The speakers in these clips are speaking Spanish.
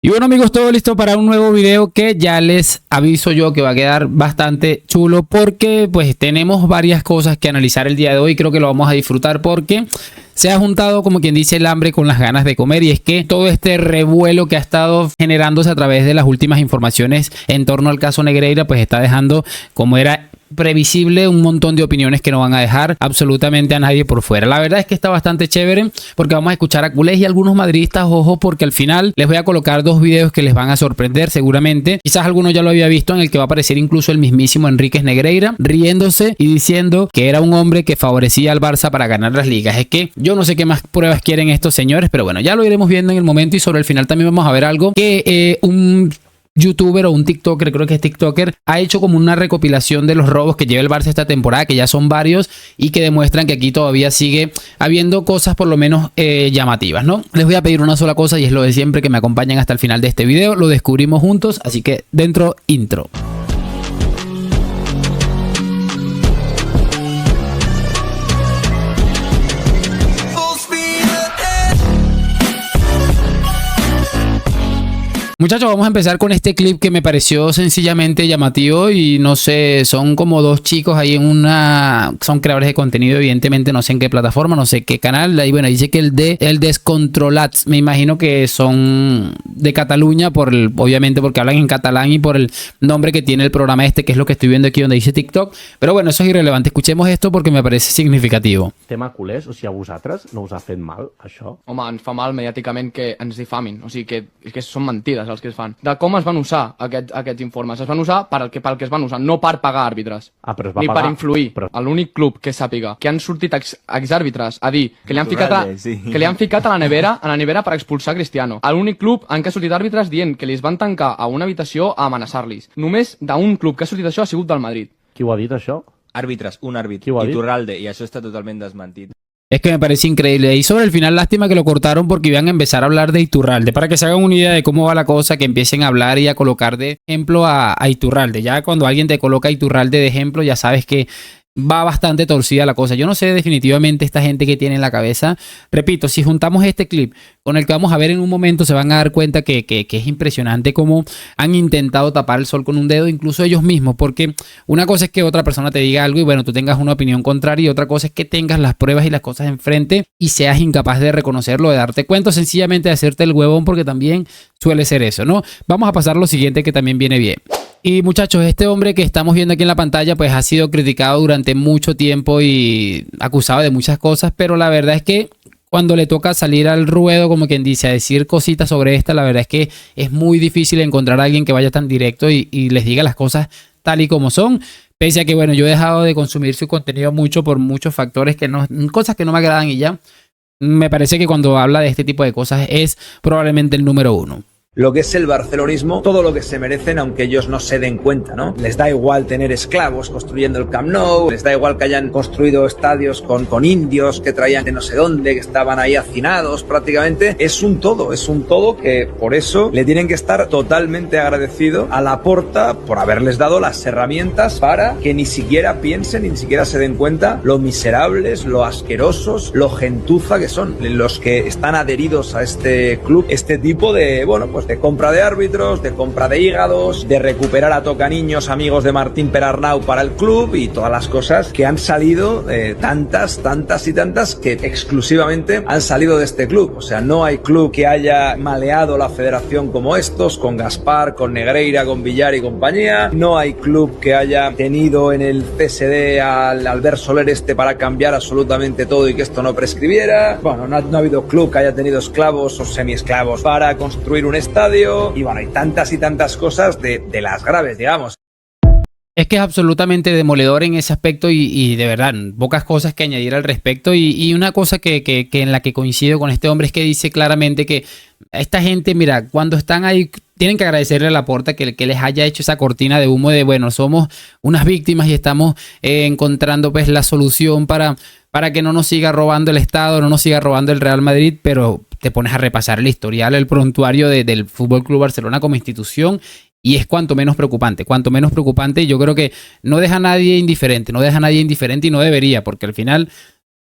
Y bueno amigos, todo listo para un nuevo video que ya les aviso yo que va a quedar bastante chulo porque pues tenemos varias cosas que analizar el día de hoy. Creo que lo vamos a disfrutar porque se ha juntado, como quien dice, el hambre con las ganas de comer, y es que todo este revuelo que ha estado generándose a través de las últimas informaciones en torno al caso Negreira pues está dejando, como era previsible, un montón de opiniones que no van a dejar absolutamente a nadie por fuera. La verdad es que está bastante chévere porque vamos a escuchar a culés y a algunos madridistas. Ojo, porque al final les voy a colocar dos videos que les van a sorprender seguramente. Quizás alguno ya lo había visto, en el que va a aparecer incluso el mismísimo Enríquez Negreira riéndose y diciendo que era un hombre que favorecía al Barça para ganar las ligas. Es que yo no sé qué más pruebas quieren estos señores, pero bueno, ya lo iremos viendo en el momento. Y sobre el final también vamos a ver algo que un youtuber o un tiktoker, creo que es tiktoker, ha hecho como una recopilación de los robos que lleva el Barça esta temporada, que ya son varios y que demuestran que aquí todavía sigue habiendo cosas por lo menos llamativas, ¿no? Les voy a pedir una sola cosa y es lo de siempre, que me acompañen hasta el final de este video. Lo descubrimos juntos, así que dentro intro. Muchachos, vamos a empezar con este clip que me pareció sencillamente llamativo y no sé, son como dos chicos ahí en son creadores de contenido, evidentemente no sé en qué plataforma, no sé qué canal. Ahí bueno, dice que el Descontrolats, me imagino que son de Cataluña, obviamente porque hablan en catalán y por el nombre que tiene el programa este, que es lo que estoy viendo aquí donde dice TikTok. Pero bueno, eso es irrelevante, escuchemos esto porque me parece significativo. Tema culers, o sigui, a vosaltres no us ha fet mal, això? Home, ens fa mal mediàticament que ens difamin, o sigui que són mentides els que es fan. De com es van usar aquests informes? Es van usar pel que es van usar, no per pagar àrbitres, però es va ni pagar, per influir. Però... L'únic club que sàpiga que han sortit exàrbitres a dir que li han ficat a la nevera per expulsar Cristiano. L'únic club en què ha sortit àrbitres dient que li van tancar a una habitació a amenaçar-los. Només d'un club que ha sortit això ha sigut del Madrid. Qui ho ha dit, això? Àrbitres, un àrbit, Iturralde, i això està totalment desmentit. Es que me parece increíble. Y sobre el final, lástima que lo cortaron porque iban a empezar a hablar de Iturralde. Para que se hagan una idea de cómo va la cosa, que empiecen a hablar y a colocar de ejemplo a Iturralde. Ya cuando alguien te coloca a Iturralde de ejemplo, ya sabes que va bastante torcida la cosa. Yo no sé definitivamente esta gente que tiene en la cabeza. Repito, si juntamos este clip con el que vamos a ver en un momento, se van a dar cuenta que es impresionante cómo han intentado tapar el sol con un dedo, incluso ellos mismos. Porque una cosa es que otra persona te diga algo y bueno, tú tengas una opinión contraria, y otra cosa es que tengas las pruebas y las cosas enfrente y seas incapaz de reconocerlo, de darte cuenta, sencillamente de hacerte el huevón, porque también suele ser eso, ¿no? Vamos a pasar a lo siguiente, que también viene bien. Y muchachos, este hombre que estamos viendo aquí en la pantalla pues ha sido criticado durante mucho tiempo y acusado de muchas cosas, pero la verdad es que cuando le toca salir al ruedo, como quien dice, a decir cositas sobre esta, la verdad es que es muy difícil encontrar a alguien que vaya tan directo y les diga las cosas tal y como son. Pese a que bueno, yo he dejado de consumir su contenido mucho por muchos factores, cosas que no me agradan, y ya me parece que cuando habla de este tipo de cosas es probablemente el número uno. Lo que es el barcelonismo, todo lo que se merecen, aunque ellos no se den cuenta, ¿no? Les da igual tener esclavos construyendo el Camp Nou, les da igual que hayan construido estadios con indios que traían de no sé dónde, que estaban ahí hacinados prácticamente. Es un todo que por eso le tienen que estar totalmente agradecido a Laporta por haberles dado las herramientas para que ni siquiera piensen, ni siquiera se den cuenta lo miserables, lo asquerosos, lo gentuza que son los que están adheridos a este club, este tipo de, bueno, pues de compra de árbitros, de compra de hígados, de recuperar a tocaniños amigos de Martín Perarnau para el club y todas las cosas que han salido, tantas y tantas que exclusivamente han salido de este club. O sea, no hay club que haya maleado la federación como estos, con Gaspar, con Negreira, con Villar y compañía. No hay club que haya tenido en el CSD al Albert Soler para cambiar absolutamente todo y que esto no prescribiera. Bueno, no ha habido club que haya tenido esclavos o semiesclavos para construir un estadio, y bueno, hay tantas y tantas cosas de las graves, digamos. Es que es absolutamente demoledor en ese aspecto y de verdad, pocas cosas que añadir al respecto. Y una cosa que en la que coincido con este hombre es que dice claramente que esta gente, mira, cuando están ahí, tienen que agradecerle a Laporta que les haya hecho esa cortina de humo de, bueno, somos unas víctimas y estamos encontrando pues la solución para que no nos siga robando el Estado, no nos siga robando el Real Madrid. Pero te pones a repasar el historial, el prontuario del Fútbol Club Barcelona como institución, y es cuanto menos preocupante. Yo creo que no deja a nadie indiferente, y no debería, porque al final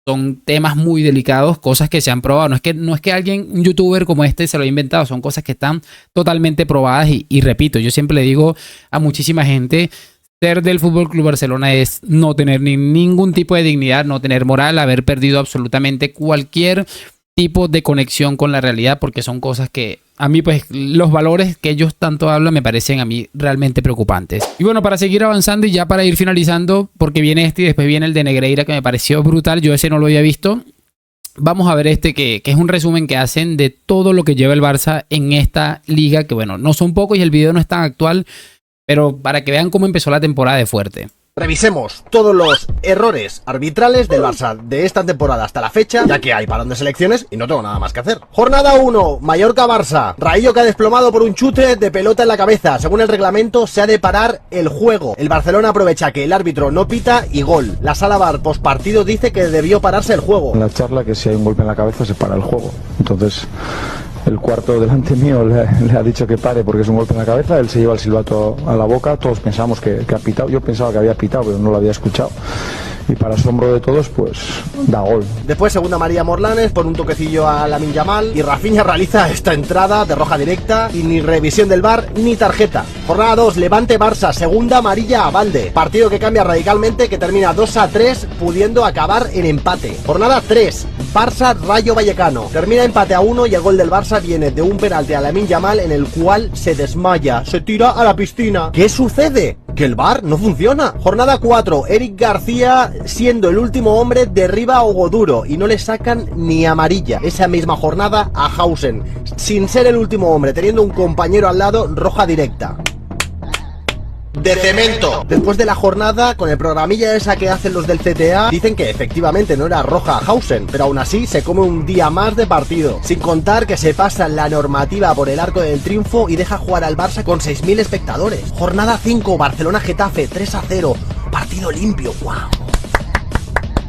son temas muy delicados, cosas que se han probado. No es que alguien, un youtuber como este se lo ha inventado, son cosas que están totalmente probadas y repito, yo siempre le digo a muchísima gente, ser del Fútbol Club Barcelona es no tener ningún tipo de dignidad, no tener moral, haber perdido absolutamente cualquier tipo de conexión con la realidad, porque son cosas que a mí, pues, los valores que ellos tanto hablan me parecen a mí realmente preocupantes. Y bueno, para seguir avanzando y ya para ir finalizando, porque viene este y después viene el de Negreira, que me pareció brutal, yo ese no lo había visto. Vamos a ver este que es un resumen que hacen de todo lo que lleva el Barça en esta liga, que bueno, no son pocos y el video no es tan actual, pero para que vean cómo empezó la temporada de fuerte. Revisemos todos los errores arbitrales del Barça de esta temporada hasta la fecha, ya que hay parón de selecciones y no tengo nada más que hacer. Jornada 1, Mallorca-Barça. Raillo que ha desplomado por un chute de pelota en la cabeza. Según el reglamento, se ha de parar el juego. El Barcelona aprovecha que el árbitro no pita y gol. La sala VAR postpartido dice que debió pararse el juego. En la charla que si hay un golpe en la cabeza se para el juego. Entonces, el cuarto delante mío le ha dicho que pare porque es un golpe en la cabeza, él se lleva el silbato a la boca, todos pensamos que ha pitado, yo pensaba que había pitado pero no lo había escuchado. Y para asombro de todos, pues da gol. Después segunda María Morlanes por un toquecillo a Lamine Yamal y Rafinha realiza esta entrada de roja directa y ni revisión del VAR ni tarjeta. Jornada 2, Levante Barça, segunda amarilla a Valde. Partido que cambia radicalmente, que termina 2-3 pudiendo acabar en empate. Jornada 3, Barça Rayo Vallecano. Termina empate a 1 y el gol del Barça viene de un penalti a Lamine Yamal en el cual se desmaya, se tira a la piscina. ¿Qué sucede? Que el VAR no funciona. Jornada 4, Eric García siendo el último hombre derriba a Ogoduro y no le sacan ni amarilla. Esa misma jornada a Hausen, sin ser el último hombre, teniendo un compañero al lado, roja directa. De cemento. Después de la jornada, con el programilla esa que hacen los del CTA, dicen que efectivamente no era roja a Hausen, pero aún así se come un día más de partido. Sin contar que se pasa la normativa por el Arco del Triunfo y deja jugar al Barça con 6.000 espectadores. Jornada 5, Barcelona-Getafe, 3-0. Partido limpio, wow.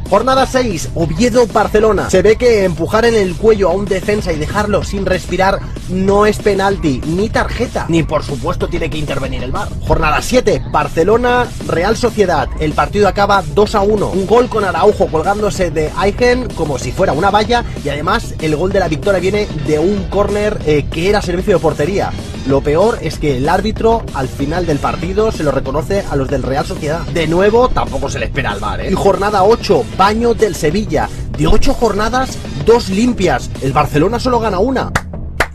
Jornada 6, Oviedo-Barcelona. Se ve que empujar en el cuello a un defensa y dejarlo sin respirar no es penalti, ni tarjeta, ni por supuesto tiene que intervenir el VAR. Jornada 7, Barcelona-Real Sociedad. El partido acaba 2-1. Un gol con Araujo colgándose de Aiken como si fuera una valla y además el gol de la victoria viene de un córner que era servicio de portería. Lo peor es que el árbitro al final del partido se lo reconoce a los del Real Sociedad. De nuevo, tampoco se le espera al VAR, ¿eh? Y jornada 8, Baño del Sevilla. De 8 jornadas, 2 limpias. El Barcelona solo gana una.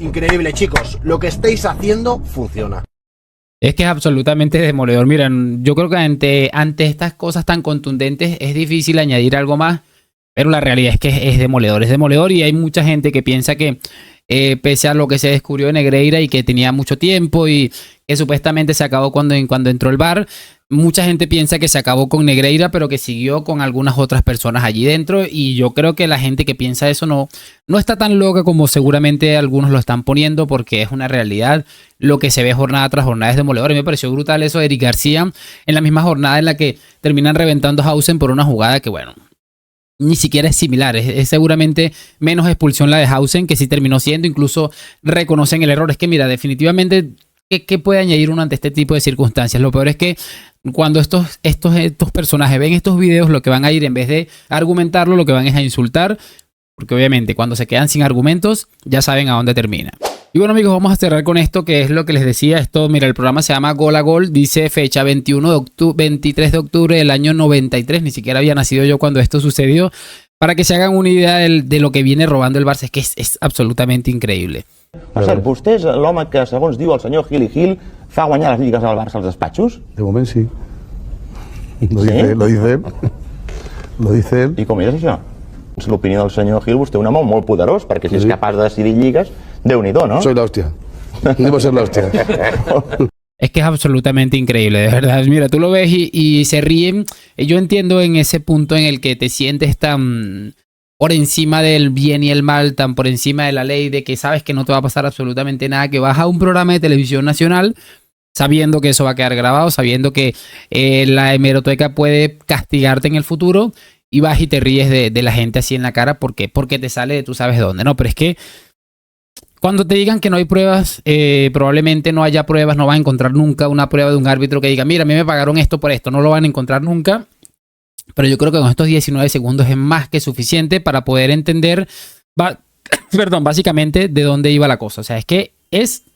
Increíble, chicos. Lo que estáis haciendo funciona. Es que es absolutamente demoledor. Miren, yo creo que ante estas cosas tan contundentes es difícil añadir algo más, pero la realidad es que es demoledor y hay mucha gente que piensa que pese a lo que se descubrió de Negreira y que tenía mucho tiempo y que supuestamente se acabó cuando entró el VAR, mucha gente piensa que se acabó con Negreira, pero que siguió con algunas otras personas allí dentro, y yo creo que la gente que piensa eso no está tan loca como seguramente algunos lo están poniendo, porque es una realidad. Lo que se ve jornada tras jornada es demoledor. Me pareció brutal eso de Eric García en la misma jornada en la que terminan reventando a Hausen por una jugada que, bueno, ni siquiera es similar, es seguramente menos expulsión la de Hausen, que sí terminó siendo, incluso reconocen el error. Es que mira, definitivamente, ¿qué puede añadir uno ante este tipo de circunstancias? Lo peor es que cuando estos personajes ven estos videos, lo que van a ir, en vez de argumentarlo, lo que van es a insultar, porque obviamente cuando se quedan sin argumentos, ya saben a dónde termina. Y bueno, amigos, vamos a cerrar con esto, que es lo que les decía. Esto, mira, el programa se llama Gol a Gol, dice fecha 23 de octubre del año 93, ni siquiera había nacido yo cuando esto sucedió, para que se hagan una idea de lo que viene robando el Barça. Es que es absolutamente increíble. Per cert, vostè és l'home que, segons diu el senyor Gil i Gil, fa guanyar les lligues al Barça als despatxos? De moment sí. Lo dice él. I com és això? És l'opinió del senyor Gil, vostè és un home molt poderós, perquè si és capaç de decidir lligues, Déu-n'hi-do, ¿no? Soy la hostia. Debo ser la hostia. Es que es absolutamente increíble, de verdad. Mira, tú lo ves y se ríen. Yo entiendo en ese punto en el que te sientes tan por encima del bien y el mal, tan por encima de la ley, de que sabes que no te va a pasar absolutamente nada, que vas a un programa de televisión nacional sabiendo que eso va a quedar grabado, sabiendo que la hemeroteca puede castigarte en el futuro, y vas y te ríes de la gente así en la cara porque te sale de tú sabes dónde. No, pero es que cuando te digan que no hay pruebas, probablemente no haya pruebas, no vas a encontrar nunca una prueba de un árbitro que diga, mira, a mí me pagaron esto por esto, no lo van a encontrar nunca. Pero yo creo que con estos 19 segundos es más que suficiente para poder entender, básicamente de dónde iba la cosa. O sea, es que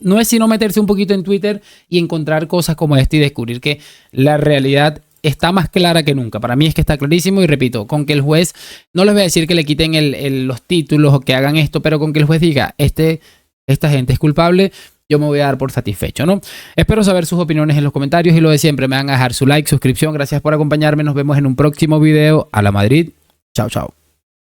no es sino meterse un poquito en Twitter y encontrar cosas como esta y descubrir que la realidad está más clara que nunca. Para mí es que está clarísimo y repito, con que el juez, no les voy a decir que le quiten los títulos o que hagan esto, pero con que el juez diga, esta gente es culpable, yo me voy a dar por satisfecho, ¿no? Espero saber sus opiniones en los comentarios y lo de siempre, me van a dejar su like, suscripción. Gracias por acompañarme, nos vemos en un próximo video. A la Madrid, chao, chao.